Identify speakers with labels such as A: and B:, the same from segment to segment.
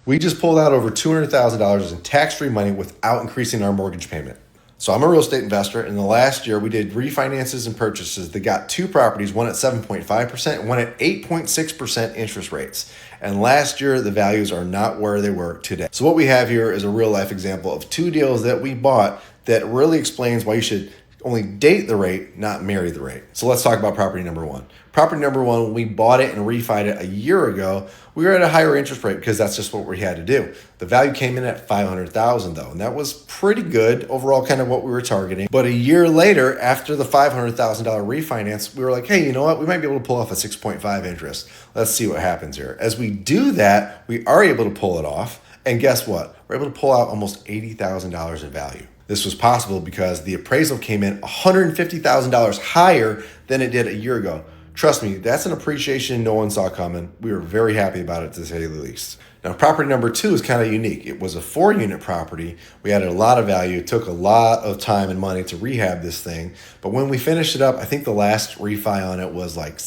A: We just pulled out over $200,000 in tax-free money without increasing our mortgage payment. So I'm a real estate investor. In the last year, we did refinances and purchases that got two properties, one at 7.5% and one at 8.6% interest rates. And last year, the values are not where they were today. So what we have here is a real life example of two deals that we bought that really explains why you should only date the rate, not marry the rate. So let's talk about property number one. Property number one, when we bought it and refied it a year ago, we were at a higher interest rate because that's just what we had to do. The value came in at $500,000 though, and that was pretty good overall, kind of what we were targeting. But a year later, after the $500,000 refinance, we were like, hey, you know what? We might be able to pull off a 6.5 interest. Let's see what happens here. As we do that, we are able to pull it off. And guess what? We're able to pull out almost $80,000 in value. This was possible because the appraisal came in $150,000 higher than it did a year ago. Trust me, that's an appreciation no one saw coming. We were very happy about it, to say the least. Now, property number two is kind of unique. It was a 4-unit property. We added a lot of value. It took a lot of time and money to rehab this thing. But when we finished it up, I think the last refi on it was like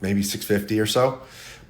A: maybe $650,000 or so.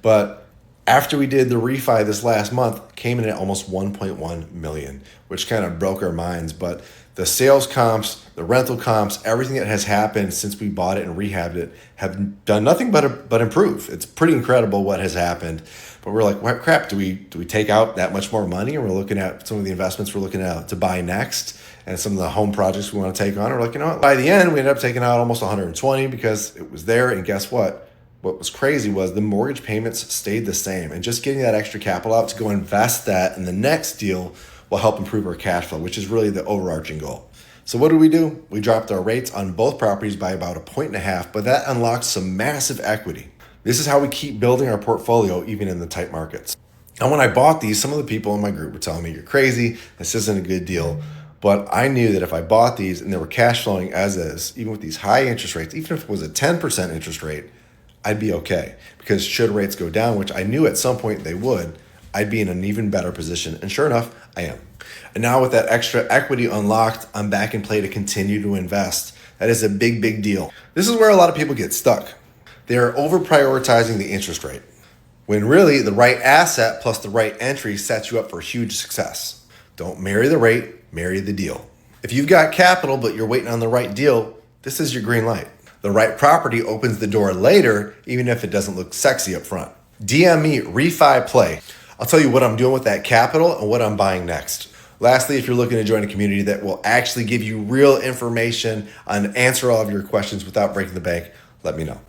A: But after we did the refi this last month, came in at almost $1.1 million, which kind of broke our minds. But the sales comps, the rental comps, everything that has happened since we bought it and rehabbed it have done nothing but improve. It's pretty incredible what has happened. But we're like, what crap, do we take out that much more money? And we're looking at some of the investments we're looking at to buy next and some of the home projects we want to take on. We're like, you know what? By the end, we ended up taking out almost 120 because it was there. And guess what? What was crazy was the mortgage payments stayed the same, and just getting that extra capital out to go invest that in the next deal will help improve our cash flow, which is really the overarching goal. So what do? We dropped our rates on both properties by about 1.5 points, but that unlocks some massive equity. This is how we keep building our portfolio even in the tight markets. And when I bought these, some of the people in my group were telling me, you're crazy, this isn't a good deal. But I knew that if I bought these and they were cash flowing as is, even with these high interest rates, even if it was a 10% interest rate, I'd be okay, because should rates go down, which I knew at some point they would, I'd be in an even better position. And sure enough, I am. And now with that extra equity unlocked, I'm back in play to continue to invest. That is a big, big deal. This is where a lot of people get stuck. They are over prioritizing the interest rate, when really the right asset plus the right entry sets you up for huge success. Don't marry the rate, marry the deal. If you've got capital, but you're waiting on the right deal, this is your green light. The right property opens the door later, even if it doesn't look sexy up front. DM me, REFI Play. I'll tell you what I'm doing with that capital and what I'm buying next. Lastly, if you're looking to join a community that will actually give you real information and answer all of your questions without breaking the bank, let me know.